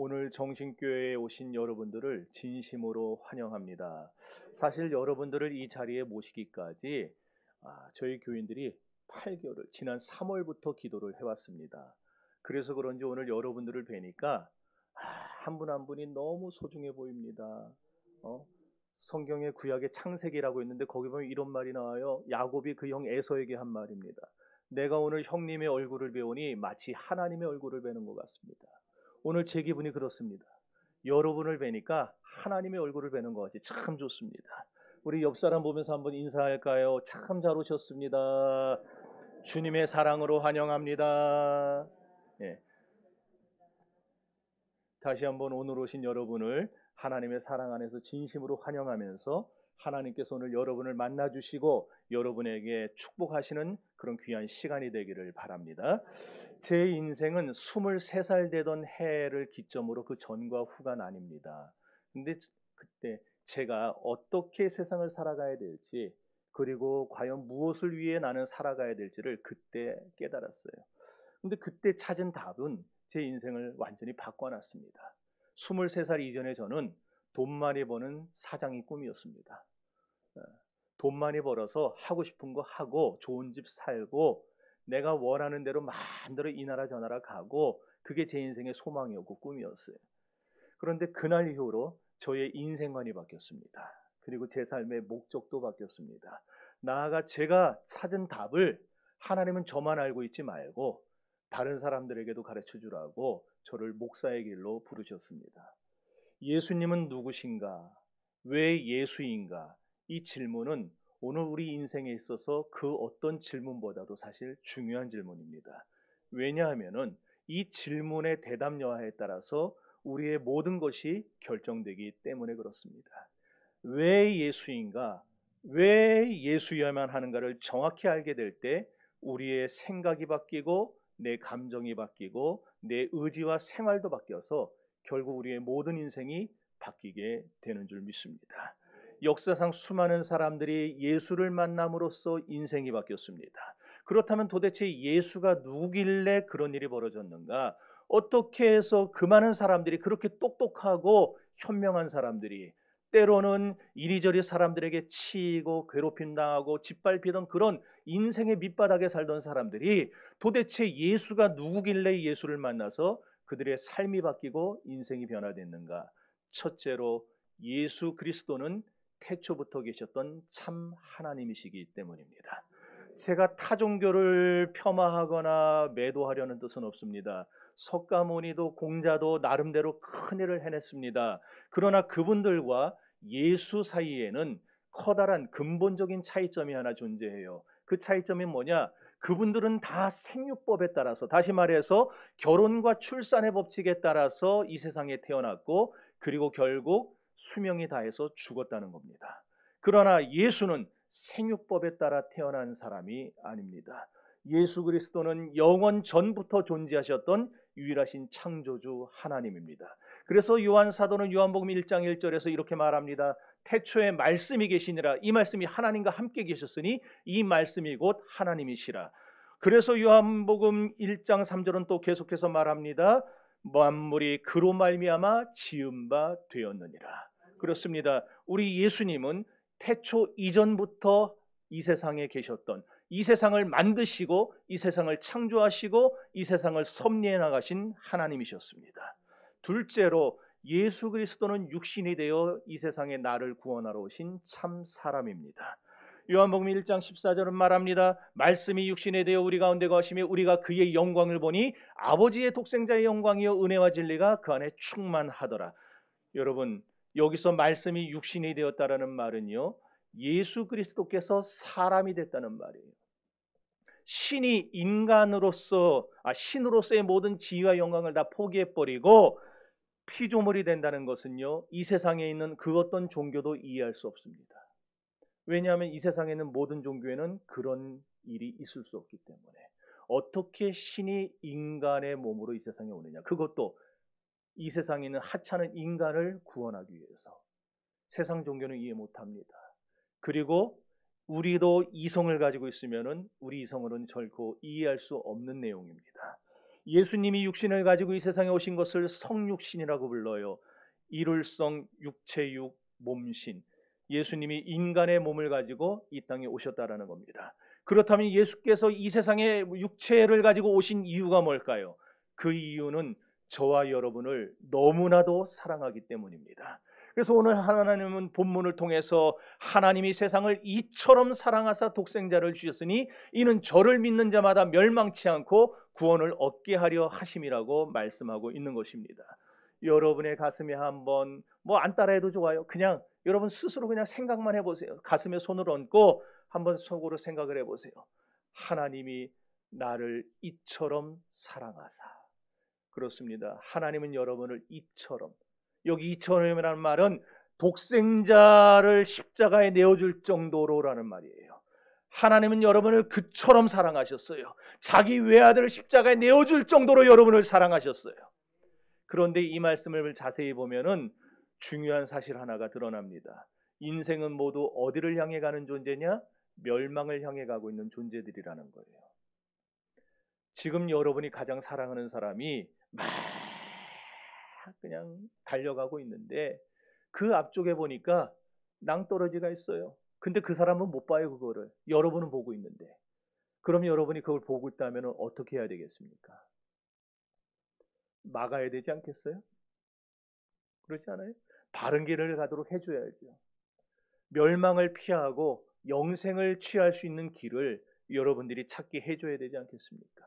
오늘 정신교회에 오신 여러분들을 진심으로 환영합니다. 사실 여러분들을 이 자리에 모시기까지 저희 교인들이 8개월을 지난 3월부터 기도를 해왔습니다. 그래서 그런지 오늘 여러분들을 뵈니까 한 분 한 분이 너무 소중해 보입니다. 성경의 구약의 창세기라고 있는데 거기 보면 이런 말이 나와요. 야곱이 그 형 에서에게 한 말입니다. 내가 오늘 형님의 얼굴을 배우니 마치 하나님의 얼굴을 뵈는 것 같습니다. 오늘 제 기분이 그렇습니다. 여러분을 뵈니까 하나님의 얼굴을 뵈는 것 같이 참 좋습니다. 우리 옆 사람 보면서 한번 인사할까요? 참 잘 오셨습니다. 주님의 사랑으로 환영합니다. 예. 다시 한번 오늘 오신 여러분을 하나님의 사랑 안에서 진심으로 환영하면서 하나님께서 오늘 여러분을 만나주시고 여러분에게 축복하시는 그런 귀한 시간이 되기를 바랍니다. 제 인생은 23살 되던 해를 기점으로 그 전과 후가 나뉩니다. 근데 그때 제가 어떻게 세상을 살아가야 될지 그리고 과연 무엇을 위해 나는 살아가야 될지를 그때 깨달았어요. 근데 그때 찾은 답은 제 인생을 완전히 바꿔놨습니다. 23살 이전에 저는 돈 많이 버는 사장이 꿈이었습니다. 돈 많이 벌어서 하고 싶은 거 하고 좋은 집 살고 내가 원하는 대로 마음대로 이 나라 저 나라 가고 그게 제 인생의 소망이었고 꿈이었어요. 그런데 그날 이후로 저의 인생관이 바뀌었습니다. 그리고 제 삶의 목적도 바뀌었습니다. 나아가 제가 찾은 답을 하나님은 저만 알고 있지 말고 다른 사람들에게도 가르쳐 주라고 저를 목사의 길로 부르셨습니다. 예수님은 누구신가? 왜 예수인가? 이 질문은 오늘 우리 인생에 있어서 그 어떤 질문보다도 사실 중요한 질문입니다. 왜냐하면은 이 질문의 대답 여하에 따라서 우리의 모든 것이 결정되기 때문에 그렇습니다. 왜 예수인가? 왜 예수여야만 하는가를 정확히 알게 될 때 우리의 생각이 바뀌고 내 감정이 바뀌고 내 의지와 생활도 바뀌어서 결국 우리의 모든 인생이 바뀌게 되는 줄 믿습니다. 역사상 수많은 사람들이 예수를 만남으로써 인생이 바뀌었습니다. 그렇다면 도대체 예수가 누구길래 그런 일이 벌어졌는가? 어떻게 해서 그 많은 사람들이 그렇게 똑똑하고 현명한 사람들이 때로는 이리저리 사람들에게 치이고 괴롭힘 당하고 짓밟히던 그런 인생의 밑바닥에 살던 사람들이 도대체 예수가 누구길래 예수를 만나서 그들의 삶이 바뀌고 인생이 변화됐는가? 첫째로 예수 그리스도는 태초부터 계셨던 참 하나님이시기 때문입니다. 제가 타 종교를 폄하하거나 매도하려는 뜻은 없습니다. 석가모니도 공자도 나름대로 큰 일을 해냈습니다. 그러나 그분들과 예수 사이에는 커다란 근본적인 차이점이 하나 존재해요. 그 차이점이 뭐냐? 그분들은 다 생육법에 따라서, 다시 말해서 결혼과 출산의 법칙에 따라서 이 세상에 태어났고 그리고 결국 수명이 다해서 죽었다는 겁니다. 그러나 예수는 생육법에 따라 태어난 사람이 아닙니다. 예수 그리스도는 영원 전부터 존재하셨던 유일하신 창조주 하나님입니다. 그래서 요한 사도는 요한복음 1장 1절에서 이렇게 말합니다. 태초에 말씀이 계시니라. 이 말씀이 하나님과 함께 계셨으니 이 말씀이 곧 하나님이시라. 그래서 요한복음 1장 3절은 또 계속해서 말합니다. 만물이 그로 말미암아 지은 바 되었느니라. 그렇습니다. 우리 예수님은 태초 이전부터 이 세상에 계셨던, 이 세상을 만드시고 이 세상을 창조하시고 이 세상을 섭리해 나가신 하나님이셨습니다. 둘째로 예수 그리스도는 육신이 되어 이 세상에 나를 구원하러 오신 참 사람입니다. 요한복음 1장 14절은 말합니다. 말씀이 육신이 되어 우리 가운데 거하시며 우리가 그의 영광을 보니 아버지의 독생자의 영광이요 은혜와 진리가 그 안에 충만하더라. 여러분, 여기서 말씀이 육신이 되었다라는 말은요, 예수 그리스도께서 사람이 됐다는 말이에요. 신이 신으로서의 모든 지위와 영광을 다 포기해버리고 피조물이 된다는 것은요, 이 세상에 있는 그 어떤 종교도 이해할 수 없습니다. 왜냐하면 이 세상에 있는 모든 종교에는 그런 일이 있을 수 없기 때문에. 어떻게 신이 인간의 몸으로 이 세상에 오느냐? 그것도 이 세상에 있는 하찮은 인간을 구원하기 위해서. 세상 종교는 이해 못합니다. 그리고 우리도 이성을 가지고 있으면은 우리 이성으로는 결코 이해할 수 없는 내용입니다. 예수님이 육신을 가지고 이 세상에 오신 것을 성육신이라고 불러요. 일울성 육체육 몸신. 예수님이 인간의 몸을 가지고 이 땅에 오셨다라는 겁니다. 그렇다면 예수께서 이 세상에 육체를 가지고 오신 이유가 뭘까요? 그 이유는 저와 여러분을 너무나도 사랑하기 때문입니다. 그래서 오늘 하나님은 본문을 통해서 하나님이 세상을 이처럼 사랑하사 독생자를 주셨으니 이는 저를 믿는 자마다 멸망치 않고 구원을 얻게 하려 하심이라고 말씀하고 있는 것입니다. 여러분의 가슴에 한번 안 따라해도 좋아요. 그냥 여러분 스스로 그냥 생각만 해보세요. 가슴에 손을 얹고 한번 속으로 생각을 해보세요. 하나님이 나를 이처럼 사랑하사. 그렇습니다. 하나님은 여러분을 이처럼, 여기 이처럼이라는 말은 독생자를 십자가에 내어줄 정도로라는 말이에요. 하나님은 여러분을 그처럼 사랑하셨어요. 자기 외아들을 십자가에 내어줄 정도로 여러분을 사랑하셨어요. 그런데 이 말씀을 자세히 보면은 중요한 사실 하나가 드러납니다. 인생은 모두 어디를 향해 가는 존재냐? 멸망을 향해 가고 있는 존재들이라는 거예요. 지금 여러분이 가장 사랑하는 사람이 막 그냥 달려가고 있는데 그 앞쪽에 보니까 낭떠러지가 있어요. 근데 그 사람은 못 봐요. 그거를. 여러분은 보고 있는데. 그럼 여러분이 그걸 보고 있다면 어떻게 해야 되겠습니까? 막아야 되지 않겠어요? 그렇지 않아요? 바른 길을 가도록 해줘야죠. 멸망을 피하고 영생을 취할 수 있는 길을 여러분들이 찾게 해줘야 되지 않겠습니까?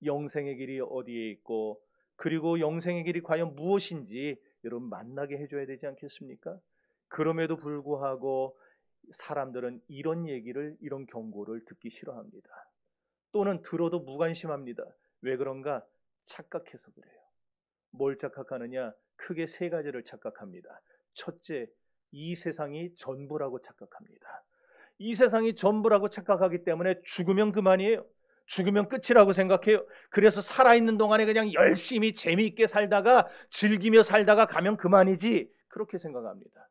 영생의 길이 어디에 있고 그리고 영생의 길이 과연 무엇인지 여러분 만나게 해줘야 되지 않겠습니까? 그럼에도 불구하고 사람들은 이런 얘기를, 이런 경고를 듣기 싫어합니다. 또는 들어도 무관심합니다. 왜 그런가? 착각해서 그래요. 뭘 착각하느냐? 크게 세 가지를 착각합니다. 첫째, 이 세상이 전부라고 착각합니다. 이 세상이 전부라고 착각하기 때문에 죽으면 그만이에요. 죽으면 끝이라고 생각해요. 그래서 살아있는 동안에 그냥 열심히 재미있게 살다가 즐기며 살다가 가면 그만이지, 그렇게 생각합니다.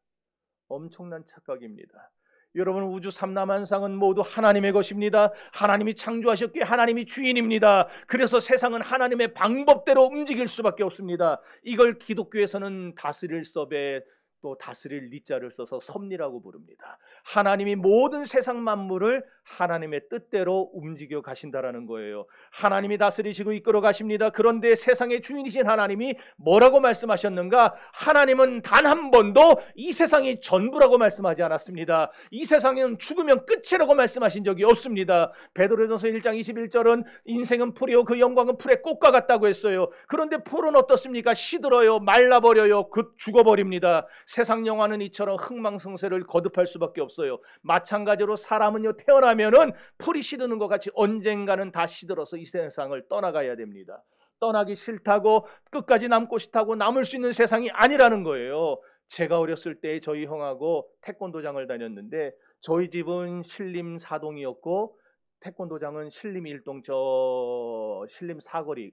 엄청난 착각입니다. 여러분, 우주 삼라만상은 모두 하나님의 것입니다. 하나님이 창조하셨기에 하나님이 주인입니다. 그래서 세상은 하나님의 방법대로 움직일 수밖에 없습니다. 이걸 기독교에서는 다스릴 섭에 또 다스릴 리자를 써서 섭리라고 부릅니다. 하나님이 모든 세상 만물을 하나님의 뜻대로 움직여 가신다라는 거예요. 하나님이 다스리시고 이끌어 가십니다. 그런데 세상의 주인이신 하나님이 뭐라고 말씀하셨는가? 하나님은 단 한 번도 이 세상이 전부라고 말씀하지 않았습니다. 이 세상은 죽으면 끝이라고 말씀하신 적이 없습니다. 베드로전서 1장 21절은 인생은 풀이요 그 영광은 풀의 꽃과 같다고 했어요. 그런데 풀은 어떻습니까? 시들어요, 말라버려요, 곧 죽어버립니다. 세상 영화는 이처럼 흥망성쇠를 거듭할 수밖에 없어요. 마찬가지로 사람은요, 태어나면은 풀이 시드는 것 같이 언젠가는 다 시들어서 이 세상을 떠나가야 됩니다. 떠나기 싫다고 끝까지 남고 싶다고 남을 수 있는 세상이 아니라는 거예요. 제가 어렸을 때 저희 형하고 태권도장을 다녔는데 저희 집은 신림 4동이었고 태권도장은 신림 1동 저 신림 사거리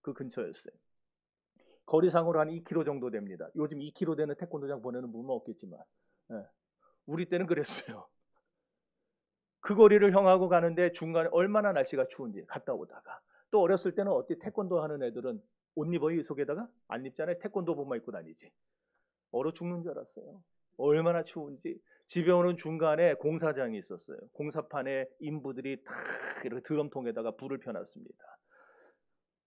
그 근처였어요. 거리상으로 한 2km 정도 됩니다. 요즘 2km 되는 태권도장 보내는 분은 없겠지만 우리 때는 그랬어요. 그 거리를 형하고 가는데 중간에 얼마나 날씨가 추운지 갔다 오다가 또 어렸을 때는 어때? 태권도 하는 애들은 옷 입어요? 속에다가? 안 입잖아요. 태권도복만 입고 다니지. 얼어 죽는 줄 알았어요. 얼마나 추운지. 집에 오는 중간에 공사장이 있었어요. 공사판에 인부들이 다 이렇게 드럼통에다가 불을 펴놨습니다.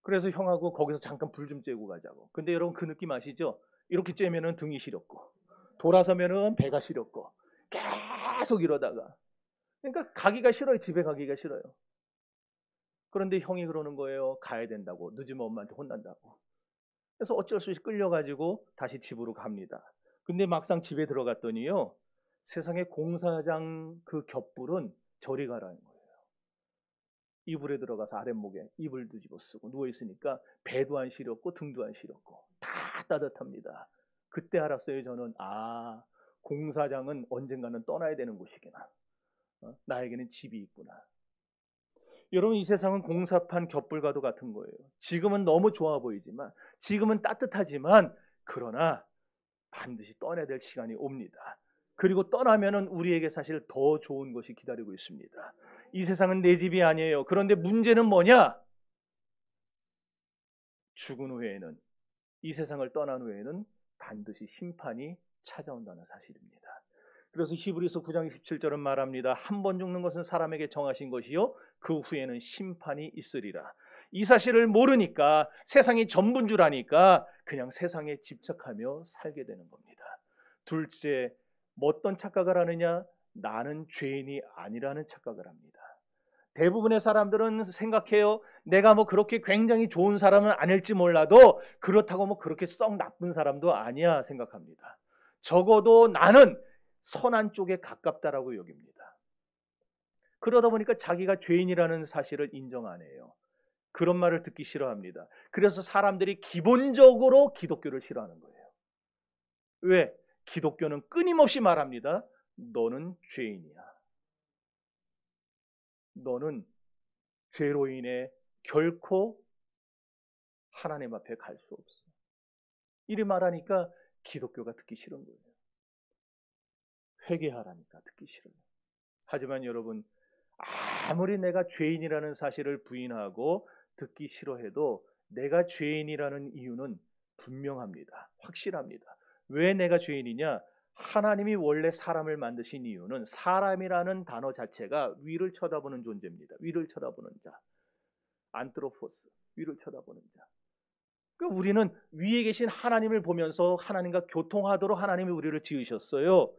그래서 형하고 거기서 잠깐 불 좀 쬐고 가자고. 근데 여러분 그 느낌 아시죠? 이렇게 쬐면은 등이 시렵고 돌아서면은 배가 시렵고 계속 이러다가 그러니까 가기가 싫어요. 집에 가기가 싫어요. 그런데 형이 그러는 거예요. 가야 된다고. 늦으면 엄마한테 혼난다고. 그래서 어쩔 수 없이 끌려가지고 다시 집으로 갑니다. 근데 막상 집에 들어갔더니요. 세상에 공사장 그 겹불은 저리 가라는 거예요. 이불에 들어가서 아랫목에 이불 뒤집어 쓰고 누워있으니까 배도 안 시렵고 등도 안 시렵고 다 따뜻합니다. 그때 알았어요. 저는 공사장은 언젠가는 떠나야 되는 곳이구나. 나에게는 집이 있구나. 여러분, 이 세상은 공사판 겹불과도 같은 거예요. 지금은 너무 좋아 보이지만, 지금은 따뜻하지만, 그러나 반드시 떠나야 될 시간이 옵니다. 그리고 떠나면은 우리에게 사실 더 좋은 것이 기다리고 있습니다. 이 세상은 내 집이 아니에요. 그런데 문제는 뭐냐? 죽은 후에는, 이 세상을 떠난 후에는 반드시 심판이 찾아온다는 사실입니다. 그래서 히브리서 9장 27절은 말합니다. 한 번 죽는 것은 사람에게 정하신 것이요 그 후에는 심판이 있으리라. 이 사실을 모르니까, 세상이 전부인 줄 아니까 그냥 세상에 집착하며 살게 되는 겁니다. 둘째, 어떤 착각을 하느냐? 나는 죄인이 아니라는 착각을 합니다. 대부분의 사람들은 생각해요. 내가 뭐 그렇게 굉장히 좋은 사람은 아닐지 몰라도 그렇다고 뭐 그렇게 썩 나쁜 사람도 아니야 생각합니다. 적어도 나는 선한 쪽에 가깝다라고 여깁니다. 그러다 보니까 자기가 죄인이라는 사실을 인정 안 해요. 그런 말을 듣기 싫어합니다. 그래서 사람들이 기본적으로 기독교를 싫어하는 거예요. 왜? 기독교는 끊임없이 말합니다. 너는 죄인이야. 너는 죄로 인해 결코 하나님 앞에 갈 수 없어. 이리 말하니까 기독교가 듣기 싫은 거예요. 회개하라니까 듣기 싫어요. 하지만 여러분, 아무리 내가 죄인이라는 사실을 부인하고 듣기 싫어해도 내가 죄인이라는 이유는 분명합니다. 확실합니다. 왜 내가 죄인이냐? 하나님이 원래 사람을 만드신 이유는 사람이라는 단어 자체가 위를 쳐다보는 존재입니다. 위를 쳐다보는 자, 안트로포스, 위를 쳐다보는 자. 그러니까 우리는 위에 계신 하나님을 보면서 하나님과 교통하도록 하나님이 우리를 지으셨어요.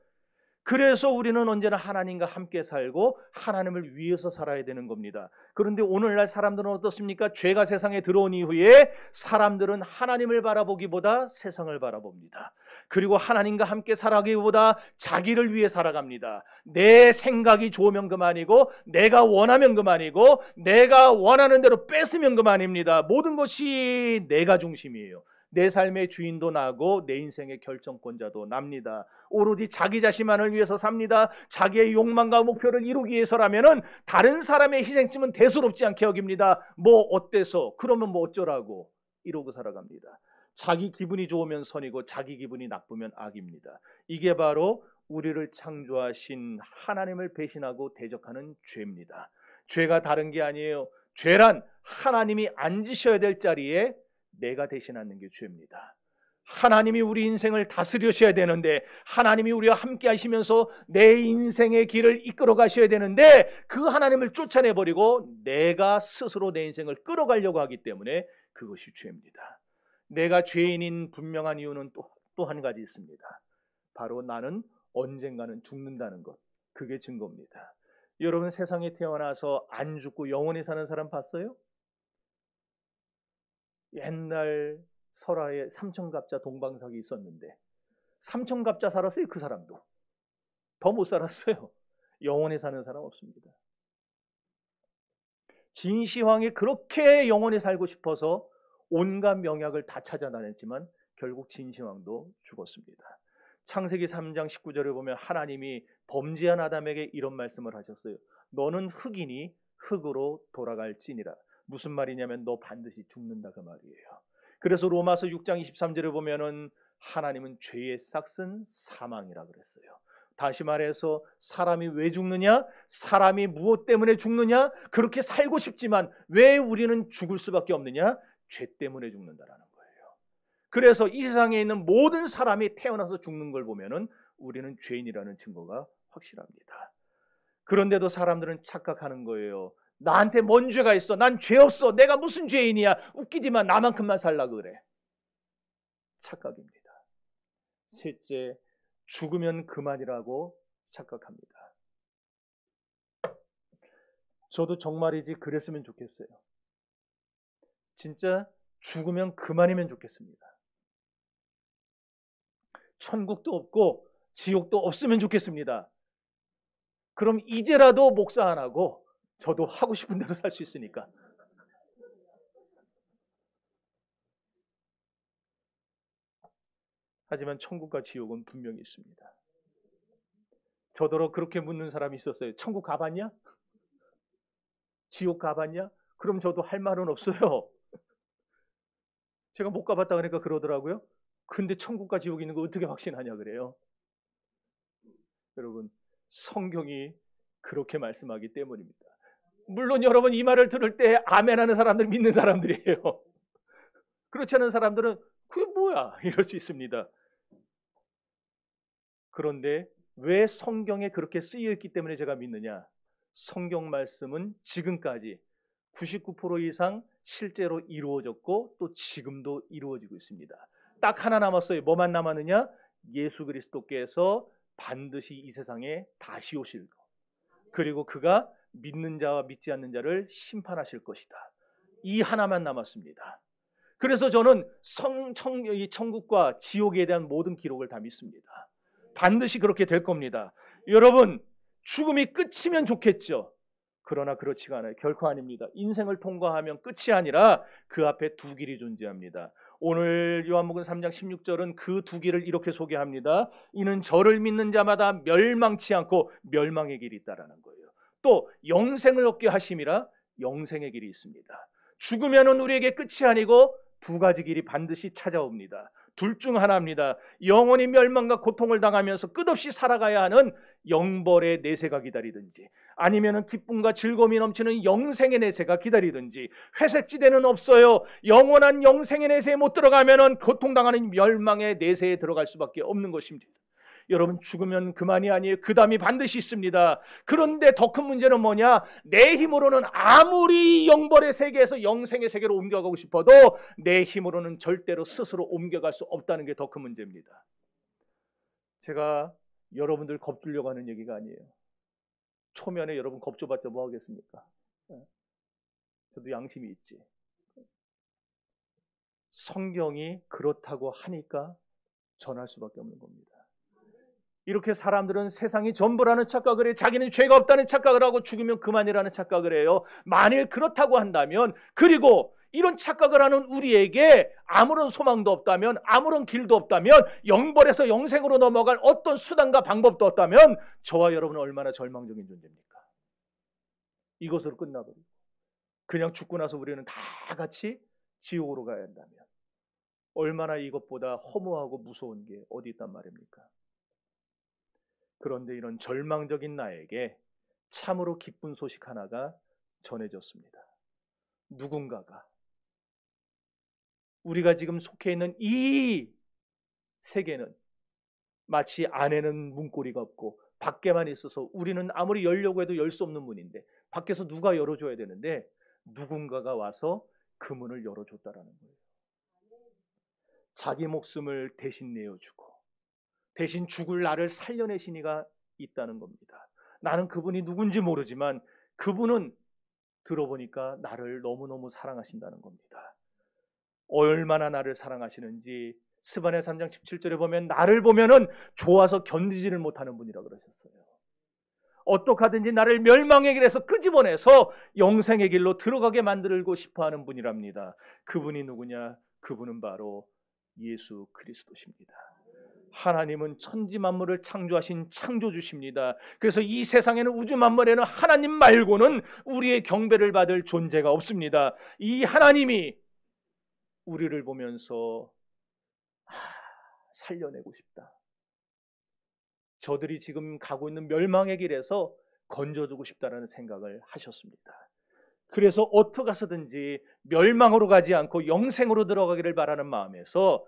그래서 우리는 언제나 하나님과 함께 살고 하나님을 위해서 살아야 되는 겁니다. 그런데 오늘날 사람들은 어떻습니까? 죄가 세상에 들어온 이후에 사람들은 하나님을 바라보기보다 세상을 바라봅니다. 그리고 하나님과 함께 살아가기보다 자기를 위해 살아갑니다. 내 생각이 좋으면 그만이고, 내가 원하면 그만이고, 내가 원하는 대로 뺏으면 그만입니다. 모든 것이 내가 중심이에요. 내 삶의 주인도 나고 내 인생의 결정권자도 납니다. 오로지 자기 자신만을 위해서 삽니다. 자기의 욕망과 목표를 이루기 위해서라면은 다른 사람의 희생쯤은 대수롭지 않게 여깁니다. 뭐 어때서? 그러면 뭐 어쩌라고? 이러고 살아갑니다. 자기 기분이 좋으면 선이고 자기 기분이 나쁘면 악입니다. 이게 바로 우리를 창조하신 하나님을 배신하고 대적하는 죄입니다. 죄가 다른 게 아니에요. 죄란 하나님이 앉으셔야 될 자리에 내가 대신하는 게 죄입니다. 하나님이 우리 인생을 다스리셔야 되는데, 하나님이 우리와 함께 하시면서 내 인생의 길을 이끌어 가셔야 되는데, 그 하나님을 쫓아내버리고 내가 스스로 내 인생을 끌어가려고 하기 때문에 그것이 죄입니다. 내가 죄인인 분명한 이유는 또 한 가지 있습니다. 바로 나는 언젠가는 죽는다는 것. 그게 증거입니다. 여러분, 세상에 태어나서 안 죽고 영원히 사는 사람 봤어요? 옛날 설화에 삼천갑자 동방석이 있었는데 삼천갑자 살았어요. 그 사람도 더 못 살았어요. 영원히 사는 사람 없습니다. 진시황이 그렇게 영원히 살고 싶어서 온갖 명약을 다 찾아다녔지만 결국 진시황도 죽었습니다. 창세기 3장 19절에 보면 하나님이 범죄한 아담에게 이런 말씀을 하셨어요. 너는 흙이니 흙으로 돌아갈지니라. 무슨 말이냐면 너 반드시 죽는다 그 말이에요. 그래서 로마서 6장 23절에 보면은 하나님은 죄의 싹은 사망이라 그랬어요. 다시 말해서 사람이 왜 죽느냐? 사람이 무엇 때문에 죽느냐? 그렇게 살고 싶지만 왜 우리는 죽을 수밖에 없느냐? 죄 때문에 죽는다라는 거예요. 그래서 이 세상에 있는 모든 사람이 태어나서 죽는 걸 보면은 우리는 죄인이라는 증거가 확실합니다. 그런데도 사람들은 착각하는 거예요. 나한테 뭔 죄가 있어? 난 죄 없어. 내가 무슨 죄인이야? 웃기지만 나만큼만 살라고 그래. 착각입니다. 셋째, 죽으면 그만이라고 착각합니다. 저도 정말이지 그랬으면 좋겠어요. 진짜 죽으면 그만이면 좋겠습니다. 천국도 없고 지옥도 없으면 좋겠습니다. 그럼 이제라도 목사 안 하고 저도 하고 싶은 대로 살 수 있으니까. 하지만 천국과 지옥은 분명히 있습니다. 저더러 그렇게 묻는 사람이 있었어요. 천국 가봤냐? 지옥 가봤냐? 그럼 저도 할 말은 없어요. 제가 못 가봤다 그러니까 그러더라고요. 근데 천국과 지옥이 있는 거 어떻게 확신하냐 그래요. 여러분, 성경이 그렇게 말씀하기 때문입니다. 물론 여러분 이 말을 들을 때 아멘하는 사람들 믿는 사람들이에요. 그렇지 않은 사람들은 그게 뭐야? 이럴 수 있습니다. 그런데 왜 성경에 그렇게 쓰여 있기 때문에 제가 믿느냐? 성경 말씀은 지금까지 99% 이상 실제로 이루어졌고 또 지금도 이루어지고 있습니다. 딱 하나 남았어요. 뭐만 남았느냐? 예수 그리스도께서 반드시 이 세상에 다시 오실 것. 그리고 그가 믿는 자와 믿지 않는 자를 심판하실 것이다. 이 하나만 남았습니다. 그래서 저는 이 천국과 지옥에 대한 모든 기록을 다 믿습니다. 반드시 그렇게 될 겁니다. 여러분, 죽음이 끝이면 좋겠죠. 그러나 그렇지가 않아요. 결코 아닙니다. 인생을 통과하면 끝이 아니라 그 앞에 두 길이 존재합니다. 오늘 요한복음 3장 16절은 그 두 길을 이렇게 소개합니다. 이는 저를 믿는 자마다 멸망치 않고 멸망의 길이 있다라는 거예요. 또 영생을 얻게 하심이라 영생의 길이 있습니다. 죽으면은 우리에게 끝이 아니고 두 가지 길이 반드시 찾아옵니다. 둘 중 하나입니다. 영원히 멸망과 고통을 당하면서 끝없이 살아가야 하는 영벌의 내세가 기다리든지, 아니면은 기쁨과 즐거움이 넘치는 영생의 내세가 기다리든지. 회색지대는 없어요. 영원한 영생의 내세에 못 들어가면은 고통당하는 멸망의 내세에 들어갈 수밖에 없는 것입니다. 여러분, 죽으면 그만이 아니에요. 그 다음이 반드시 있습니다. 그런데 더 큰 문제는 뭐냐? 내 힘으로는 아무리 영벌의 세계에서 영생의 세계로 옮겨가고 싶어도 내 힘으로는 절대로 스스로 옮겨갈 수 없다는 게 더 큰 문제입니다. 제가 여러분들 겁주려고 하는 얘기가 아니에요. 초면에 여러분 겁줘봤자 뭐 하겠습니까? 저도 양심이 있지. 성경이 그렇다고 하니까 전할 수밖에 없는 겁니다. 이렇게 사람들은 세상이 전부라는 착각을 해요. 자기는 죄가 없다는 착각을 하고 죽으면 그만이라는 착각을 해요. 만일 그렇다고 한다면, 그리고 이런 착각을 하는 우리에게 아무런 소망도 없다면, 아무런 길도 없다면, 영벌에서 영생으로 넘어갈 어떤 수단과 방법도 없다면 저와 여러분은 얼마나 절망적인 존재입니까? 이것으로 끝나버리고 그냥 죽고 나서 우리는 다 같이 지옥으로 가야 한다면 얼마나 이것보다 허무하고 무서운 게 어디 있단 말입니까? 그런데 이런 절망적인 나에게 참으로 기쁜 소식 하나가 전해졌습니다. 누군가가 우리가 지금 속해 있는 이 세계는 마치 안에는 문고리가 없고 밖에만 있어서 우리는 아무리 열려고 해도 열 수 없는 문인데, 밖에서 누가 열어줘야 되는데 누군가가 와서 그 문을 열어줬다라는 거예요. 자기 목숨을 대신 내어주고 대신 죽을 나를 살려내신 이가 있다는 겁니다. 나는 그분이 누군지 모르지만 그분은 들어보니까 나를 너무너무 사랑하신다는 겁니다. 얼마나 나를 사랑하시는지 스바냐 3장 17절에 보면 나를 보면은 좋아서 견디지를 못하는 분이라고 그러셨어요. 어떻게 하든지 나를 멸망의 길에서 끄집어내서 영생의 길로 들어가게 만들고 싶어하는 분이랍니다. 그분이 누구냐? 그분은 바로 예수 그리스도십니다. 하나님은 천지 만물을 창조하신 창조주십니다. 그래서 이 세상에는, 우주 만물에는 하나님 말고는 우리의 경배를 받을 존재가 없습니다. 이 하나님이 우리를 보면서 살려내고 싶다. 저들이 지금 가고 있는 멸망의 길에서 건져주고 싶다라는 생각을 하셨습니다. 그래서 어떻게 해서든지 멸망으로 가지 않고 영생으로 들어가기를 바라는 마음에서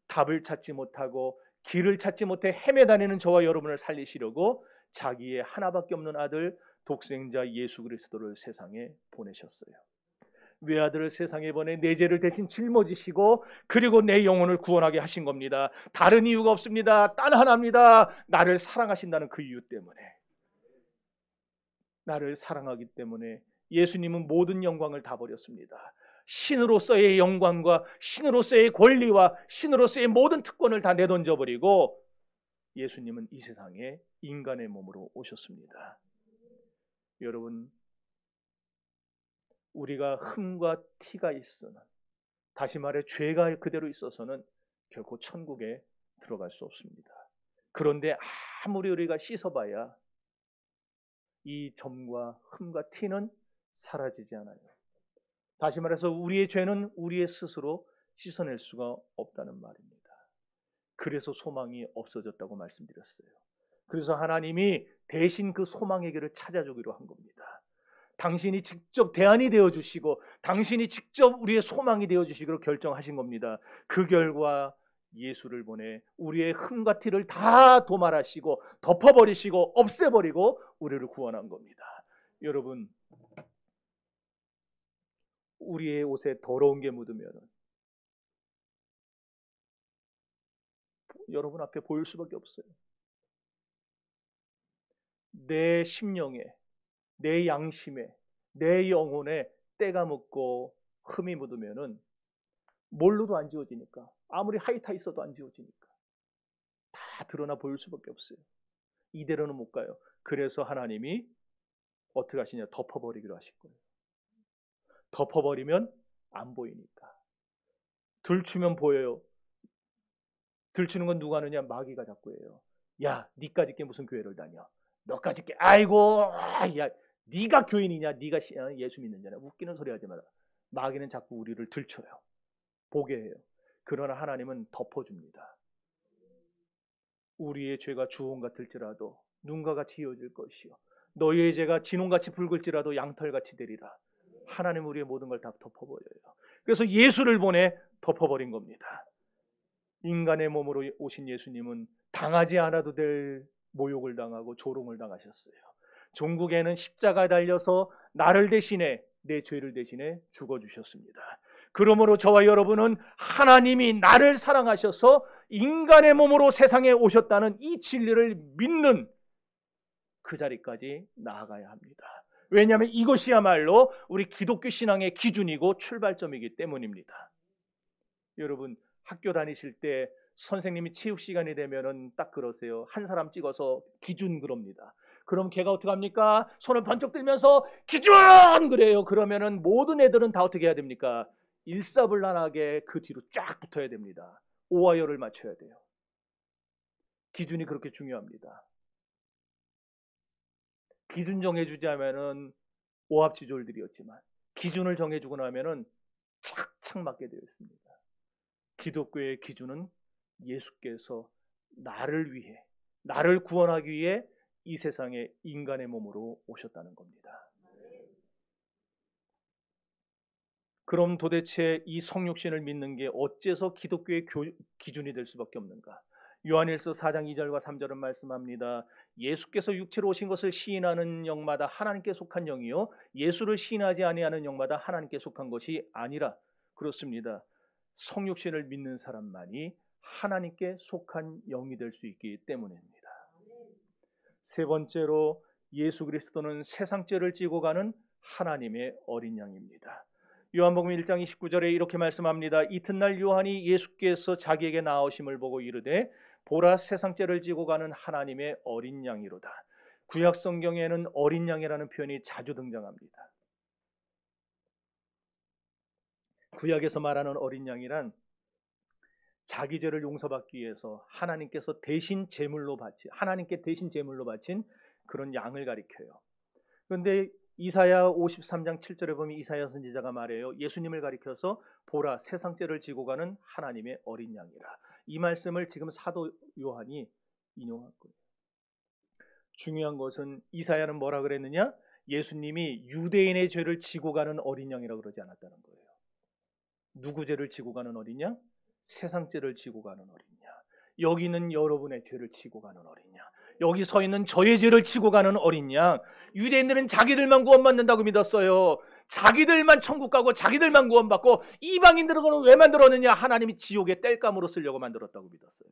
답을 찾지 못하고 길을 찾지 못해 헤매다니는 저와 여러분을 살리시려고 자기의 하나밖에 없는 아들 독생자 예수 그리스도를 세상에 보내셨어요. 외아들을 세상에 보내 내 죄를 대신 짊어지시고 그리고 내 영혼을 구원하게 하신 겁니다. 다른 이유가 없습니다. 단 하나입니다. 나를 사랑하신다는 그 이유 때문에. 나를 사랑하기 때문에 예수님은 모든 영광을 다 버렸습니다. 신으로서의 영광과 신으로서의 권리와 신으로서의 모든 특권을 다 내던져버리고 예수님은 이 세상에 인간의 몸으로 오셨습니다. 여러분, 우리가 흠과 티가 있으나, 다시 말해 죄가 그대로 있어서는 결코 천국에 들어갈 수 없습니다. 그런데 아무리 우리가 씻어봐야 이 점과 흠과 티는 사라지지 않아요. 다시 말해서 우리의 죄는 우리의 스스로 씻어낼 수가 없다는 말입니다. 그래서 소망이 없어졌다고 말씀드렸어요. 그래서 하나님이 대신 그 소망의 길을 찾아주기로 한 겁니다. 당신이 직접 대안이 되어주시고 당신이 직접 우리의 소망이 되어주시기로 결정하신 겁니다. 그 결과 예수를 보내 우리의 흠과 티를 다 도말하시고 덮어버리시고 없애버리고 우리를 구원한 겁니다. 여러분, 우리의 옷에 더러운 게 묻으면 여러분 앞에 보일 수밖에 없어요. 내 심령에, 내 양심에, 내 영혼에 때가 묻고 흠이 묻으면은 뭘로도 안 지워지니까, 아무리 하이타 있어도 안 지워지니까 다 드러나 보일 수밖에 없어요. 이대로는 못 가요. 그래서 하나님이 어떻게 하시냐? 덮어버리기로 하실 거예요. 덮어버리면 안 보이니까. 들추면 보여요. 들추는 건 누가 하느냐? 마귀가 자꾸 해요. 야, 니까짓 게 무슨 교회를 다녀? 너까짓 게, 아이고, 야, 네가 교인이냐? 네가 예수 믿는 자냐? 웃기는 소리 하지 마라. 마귀는 자꾸 우리를 들춰요. 보게 해요. 그러나 하나님은 덮어줍니다. 우리의 죄가 주홍 같을지라도 눈과 같이 이어질 것이요 너희의 죄가 진홍같이 붉을지라도 양털같이 되리라. 하나님 우리의 모든 걸 다 덮어버려요. 그래서 예수를 보내 덮어버린 겁니다. 인간의 몸으로 오신 예수님은 당하지 않아도 될 모욕을 당하고 조롱을 당하셨어요. 종국에는 십자가에 달려서 나를 대신해, 내 죄를 대신해 죽어주셨습니다. 그러므로 저와 여러분은 하나님이 나를 사랑하셔서 인간의 몸으로 세상에 오셨다는 이 진리를 믿는 그 자리까지 나아가야 합니다. 왜냐하면 이것이야말로 우리 기독교 신앙의 기준이고 출발점이기 때문입니다. 여러분, 학교 다니실 때 선생님이 체육 시간이 되면은 딱 그러세요. 한 사람 찍어서 기준 그럽니다. 그럼 걔가 어떻게 합니까? 손을 번쩍 들면서 기준 그래요. 그러면은 모든 애들은 다 어떻게 해야 됩니까? 일사불란하게 그 뒤로 쫙 붙어야 됩니다. 오와 열을 맞춰야 돼요. 기준이 그렇게 중요합니다. 기준 정해주자면은 오합지졸들이었지만 기준을 정해주고 나면은 착착 맞게 되어 있습니다. 기독교의 기준은 예수께서 나를 위해, 나를 구원하기 위해 이 세상에 인간의 몸으로 오셨다는 겁니다. 그럼 도대체 이 성육신을 믿는 게 어째서 기독교의 기준이 될 수밖에 없는가? 요한일서 4장 2절과 3절은 말씀합니다. 예수께서 육체로 오신 것을 시인하는 영마다 하나님께 속한 영이요 예수를 시인하지 아니하는 영마다 하나님께 속한 것이 아니라. 그렇습니다. 성육신을 믿는 사람만이 하나님께 속한 영이 될 수 있기 때문입니다. 세 번째로 예수 그리스도는 세상 죄를 지고 가는 하나님의 어린 양입니다. 요한복음 1장 29절에 이렇게 말씀합니다. 이튿날 요한이 예수께서 자기에게 나오심을 보고 이르되 보라 세상 죄를 지고 가는 하나님의 어린 양이로다. 구약 성경에는 어린 양이라는 표현이 자주 등장합니다. 구약에서 말하는 어린 양이란 자기 죄를 용서받기 위해서 하나님께서 대신 제물로 바친, 하나님께 대신 제물로 바친 그런 양을 가리켜요. 그런데 이사야 53장 7절에 보면 이사야 선지자가 말해요. 예수님을 가리켜서 보라 세상 죄를 지고 가는 하나님의 어린 양이라. 이 말씀을 지금 사도 요한이 인용한 거예요. 중요한 것은 이사야는 뭐라 그랬느냐? 예수님이 유대인의 죄를 지고 가는 어린 양이라고 그러지 않았다는 거예요. 누구 죄를 지고 가는 어린 양? 세상 죄를 지고 가는 어린 양. 여기 있는 여러분의 죄를 지고 가는 어린 양. 여기 서 있는 저의 죄를 지고 가는 어린 양. 유대인들은 자기들만 구원받는다고 믿었어요. 자기들만 천국 가고 자기들만 구원받고 이방인들은 왜 만들었느냐? 하나님이 지옥의 땔감으로 쓰려고 만들었다고 믿었어요.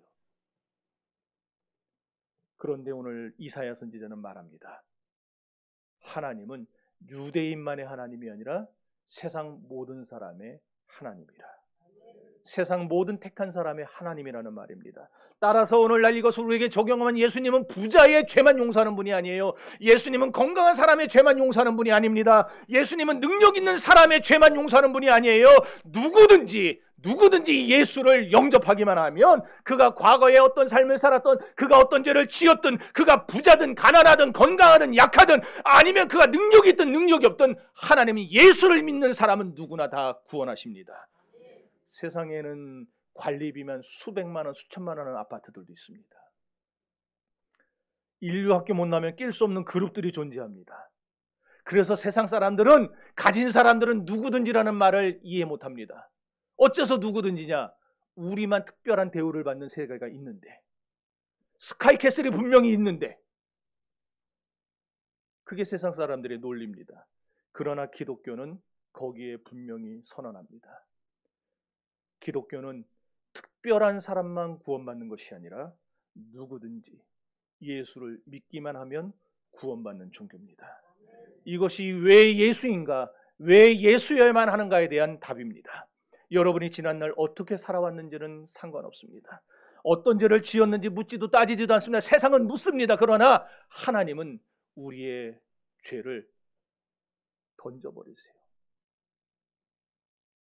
그런데 오늘 이사야 선지자는 말합니다. 하나님은 유대인만의 하나님이 아니라 세상 모든 사람의 하나님이라. 세상 모든 택한 사람의 하나님이라는 말입니다. 따라서 오늘날 이것을 우리에게 적용하면 예수님은 부자의 죄만 용서하는 분이 아니에요. 예수님은 건강한 사람의 죄만 용서하는 분이 아닙니다. 예수님은 능력 있는 사람의 죄만 용서하는 분이 아니에요. 누구든지 예수를 영접하기만 하면 그가 과거에 어떤 삶을 살았던, 그가 어떤 죄를 지었든, 그가 부자든 가난하든 건강하든 약하든 아니면 그가 능력이 있든 능력이 없든 하나님이 예수를 믿는 사람은 누구나 다 구원하십니다. 세상에는 관리비만 수백만 원, 수천만 원 하는 아파트들도 있습니다. 인류 학교 못 나면 낄 수 없는 그룹들이 존재합니다. 그래서 세상 사람들은, 가진 사람들은 누구든지라는 말을 이해 못합니다. 어째서 누구든지냐? 우리만 특별한 대우를 받는 세계가 있는데, 스카이캐슬이 분명히 있는데, 그게 세상 사람들의 논리입니다. 그러나 기독교는 거기에 분명히 선언합니다. 기독교는 특별한 사람만 구원받는 것이 아니라 누구든지 예수를 믿기만 하면 구원받는 종교입니다. 이것이 왜 예수인가, 왜 예수여야만 하는가에 대한 답입니다. 여러분이 지난날 어떻게 살아왔는지는 상관없습니다. 어떤 죄를 지었는지 묻지도 따지지도 않습니다. 세상은 묻습니다. 그러나 하나님은 우리의 죄를 던져버리세요.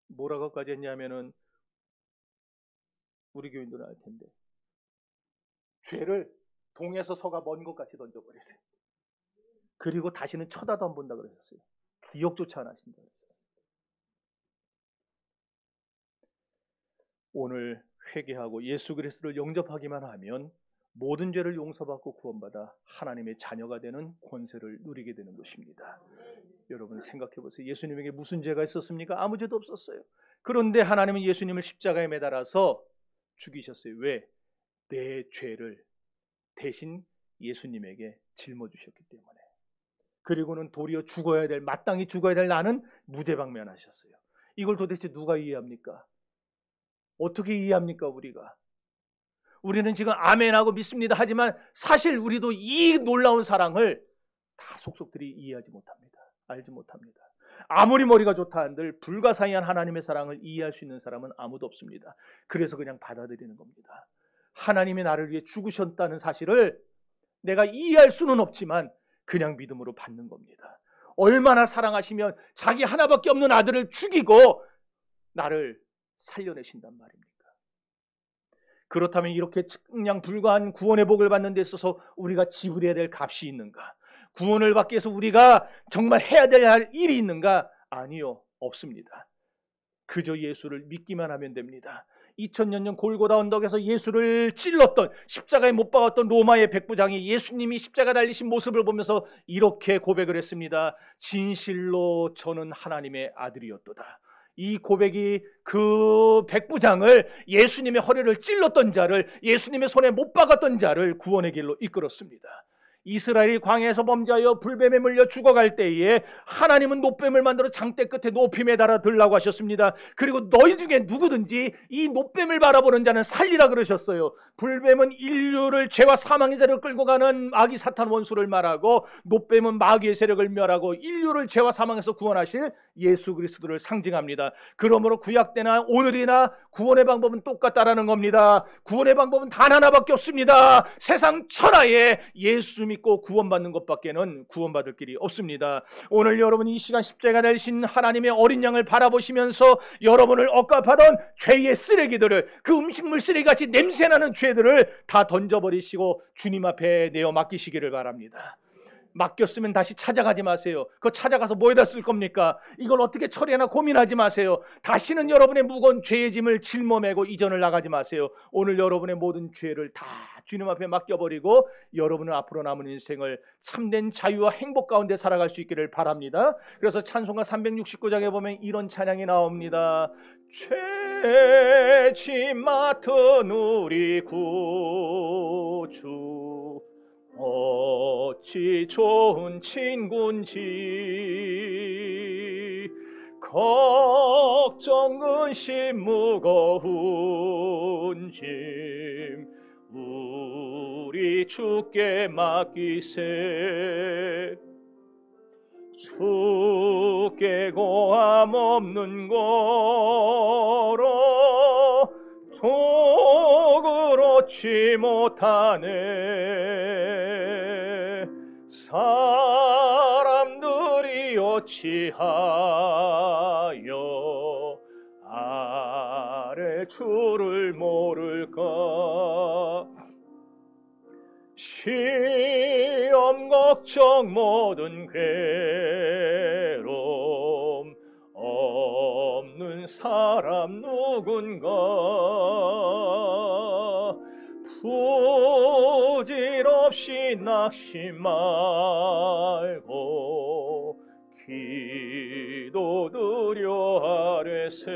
뭐라고까지 했냐면은, 우리 교인들은 알 텐데, 죄를 동에서 서가 먼 것 같이 던져버리세요. 그리고 다시는 쳐다도 안 본다 그러셨어요. 기억조차 안 하신다 그러셨어요. 오늘 회개하고 예수 그리스도를 영접하기만 하면 모든 죄를 용서받고 구원받아 하나님의 자녀가 되는 권세를 누리게 되는 것입니다. 여러분 생각해 보세요. 예수님에게 무슨 죄가 있었습니까? 아무 죄도 없었어요. 그런데 하나님은 예수님을 십자가에 매달아서 죽이셨어요. 왜? 내 죄를 대신 예수님에게 짊어주셨기 때문에. 그리고는 도리어 죽어야 될, 마땅히 죽어야 될 나는 무죄방면하셨어요. 이걸 도대체 누가 이해합니까? 어떻게 이해합니까? 우리는 지금 아멘하고 믿습니다 하지만 사실 우리도 이 놀라운 사랑을 다 속속들이 이해하지 못합니다. 알지 못합니다. 아무리 머리가 좋다 한들 불가사의한 하나님의 사랑을 이해할 수 있는 사람은 아무도 없습니다. 그래서 그냥 받아들이는 겁니다. 하나님이 나를 위해 죽으셨다는 사실을 내가 이해할 수는 없지만 그냥 믿음으로 받는 겁니다. 얼마나 사랑하시면 자기 하나밖에 없는 아들을 죽이고 나를 살려내신단 말입니까? 그렇다면 이렇게 측량 불가한 구원의 복을 받는 데 있어서 우리가 지불해야 될 값이 있는가? 구원을 받기 위해서 우리가 정말 해야 될 일이 있는가? 아니요, 없습니다. 그저 예수를 믿기만 하면 됩니다. 2000년 전 골고다 언덕에서 예수를 찔렀던, 십자가에 못 박았던 로마의 백부장이 예수님이 십자가 달리신 모습을 보면서 이렇게 고백을 했습니다. 진실로 저는 하나님의 아들이었도다. 이 고백이 그 백부장을, 예수님의 허리를 찔렀던 자를, 예수님의 손에 못 박았던 자를 구원의 길로 이끌었습니다. 이스라엘이 광야에서 범죄하여 불뱀에 물려 죽어갈 때에 하나님은 놋뱀을 만들어 장대 끝에 높이 매달아 들라고 하셨습니다. 그리고 너희 중에 누구든지 이 놋뱀을 바라보는 자는 살리라 그러셨어요. 불뱀은 인류를 죄와 사망의 자를 끌고 가는 마귀 사탄 원수를 말하고, 놋뱀은 마귀의 세력을 멸하고 인류를 죄와 사망에서 구원하실 예수 그리스도를 상징합니다. 그러므로 구약 때나 오늘이나 구원의 방법은 똑같다라는 겁니다. 구원의 방법은 단 하나밖에 없습니다. 세상 천하에 예수 믿고 구원받는 것밖에는 구원받을 길이 없습니다. 오늘 여러분이 이 시간 십자가 달리신 하나님의 어린 양을 바라보시면서 여러분을 억압하던 죄의 쓰레기들을, 그 음식물 쓰레기같이 냄새나는 죄들을 다 던져버리시고 주님 앞에 내어 맡기시기를 바랍니다. 맡겼으면 다시 찾아가지 마세요. 그거 찾아가서 뭐에다 쓸 겁니까? 이걸 어떻게 처리하나 고민하지 마세요. 다시는 여러분의 무거운 죄의 짐을 짊어매고 이전을 나가지 마세요. 오늘 여러분의 모든 죄를 다 주님 앞에 맡겨버리고 여러분은 앞으로 남은 인생을 참된 자유와 행복 가운데 살아갈 수 있기를 바랍니다. 그래서 찬송가 369장에 보면 이런 찬양이 나옵니다. 죄짐 맡은 우리 구주 어찌 좋은 친군지, 걱정 근심 무거운 짐 우리 주께 맡기세. 주께 고함 없는 거로 독을 얻지 못하네. 사람들이 어찌하여 아래 주를 모를까. 시험 걱정 모든 괴로움 없는 사람 누군가. 부질없이 낙심 말고 기도드려 아뢰세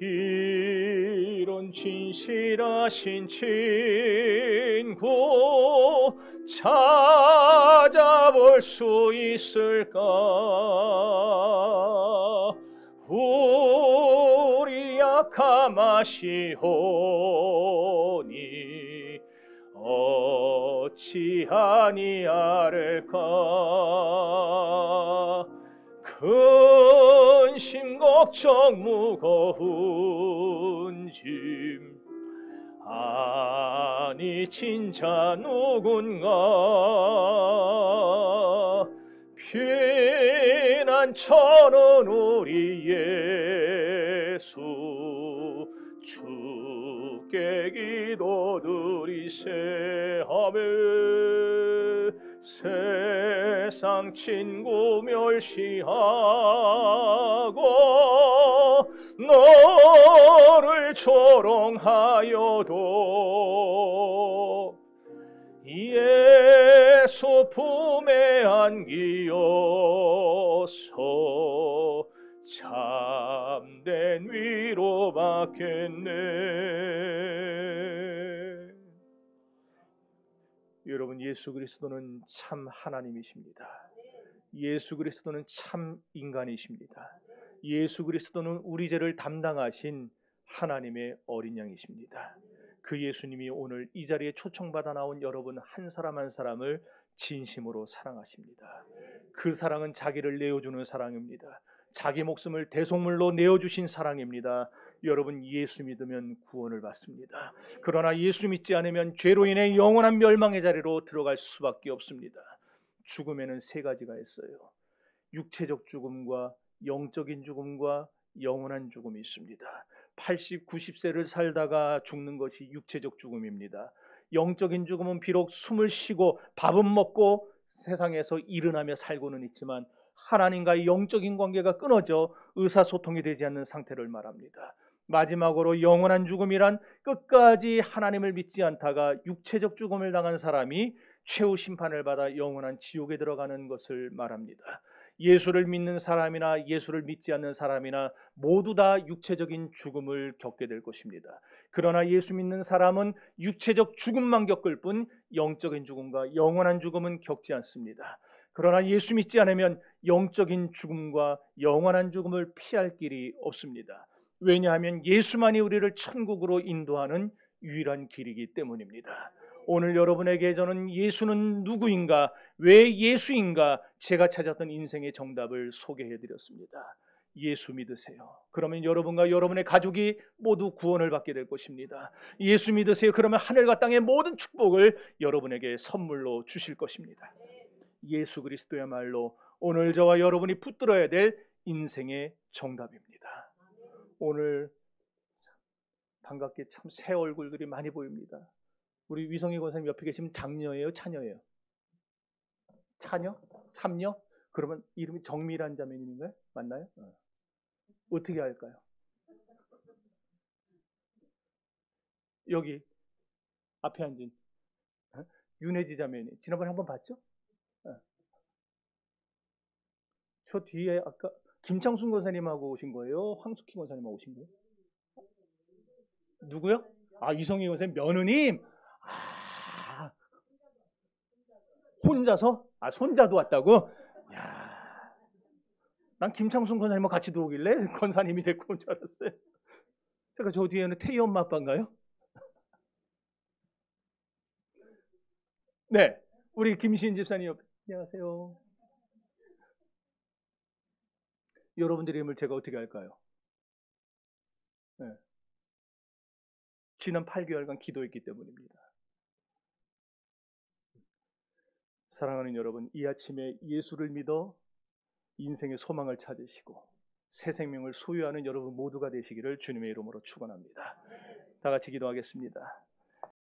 이런 진실하신 친구 찾아볼 수 있을까? 우리 약함하시오니 어찌 아니하를까? 근심 걱정 무거운 짐 아니 진짜 누군가 피난처는 우리 예수 주께 기도드리세 아멘. 세상 친구 멸시하고 너를 조롱하여도 예수 품에 안기어서 참된 위로 받겠네. 여러분, 예수 그리스도는 참 하나님이십니다. 예수 그리스도는 참 인간이십니다. 예수 그리스도는 우리 죄를 담당하신 하나님의 어린 양이십니다. 그 예수님이 오늘 이 자리에 초청받아 나온 여러분 한 사람 한 사람을 진심으로 사랑하십니다. 그 사랑은 자기를 내어주는 사랑입니다. 자기 목숨을 대속물로 내어주신 사랑입니다. 여러분, 예수 믿으면 구원을 받습니다. 그러나 예수 믿지 않으면 죄로 인해 영원한 멸망의 자리로 들어갈 수밖에 없습니다. 죽음에는 세 가지가 있어요. 육체적 죽음과 영적인 죽음과 영원한 죽음이 있습니다. 80, 90세를 살다가 죽는 것이 육체적 죽음입니다. 영적인 죽음은 비록 숨을 쉬고 밥은 먹고 세상에서 일어나며 살고는 있지만 하나님과의 영적인 관계가 끊어져 의사소통이 되지 않는 상태를 말합니다. 마지막으로 영원한 죽음이란 끝까지 하나님을 믿지 않다가 육체적 죽음을 당한 사람이 최후 심판을 받아 영원한 지옥에 들어가는 것을 말합니다. 예수를 믿는 사람이나 예수를 믿지 않는 사람이나 모두 다 육체적인 죽음을 겪게 될 것입니다. 그러나 예수 믿는 사람은 육체적 죽음만 겪을 뿐 영적인 죽음과 영원한 죽음은 겪지 않습니다. 그러나 예수 믿지 않으면 영적인 죽음과 영원한 죽음을 피할 길이 없습니다. 왜냐하면 예수만이 우리를 천국으로 인도하는 유일한 길이기 때문입니다. 오늘 여러분에게 저는 예수는 누구인가, 왜 예수인가, 제가 찾았던 인생의 정답을 소개해드렸습니다. 예수 믿으세요. 그러면 여러분과 여러분의 가족이 모두 구원을 받게 될 것입니다. 예수 믿으세요. 그러면 하늘과 땅의 모든 축복을 여러분에게 선물로 주실 것입니다. 예수 그리스도야말로 오늘 저와 여러분이 붙들어야 될 인생의 정답입니다. 오늘 반갑게 참 새 얼굴들이 많이 보입니다. 우리 위성희 권사님 옆에 계시면 장녀예요, 차녀예요? 차녀? 삼녀? 그러면 이름이 정밀한 자매님인가요? 맞나요? 어떻게 할까요? 여기 앞에 앉은 윤혜지 자매님, 지난번에 한번 봤죠? 저 뒤에 아까 김창순 권사님하고 오신 거예요? 황숙희 권사님하고 오신 거예요? 누구요? 아, 이성희 권사님 며느님? 아, 혼자서? 아, 손자도 왔다고? 야, 난 김창순 권사님하고 같이 들어오길래 권사님이 데리고 온 줄 알았어요. 제가 저 뒤에는 태희 엄마 아빠인가요? 네, 우리 김시인 집사님 안녕하세요. 여러분들의 이름을 제가 어떻게 할까요? 네. 지난 8개월간 기도했기 때문입니다. 사랑하는 여러분, 이 아침에 예수를 믿어 인생의 소망을 찾으시고 새 생명을 소유하는 여러분 모두가 되시기를 주님의 이름으로 축원합니다. 다 같이 기도하겠습니다.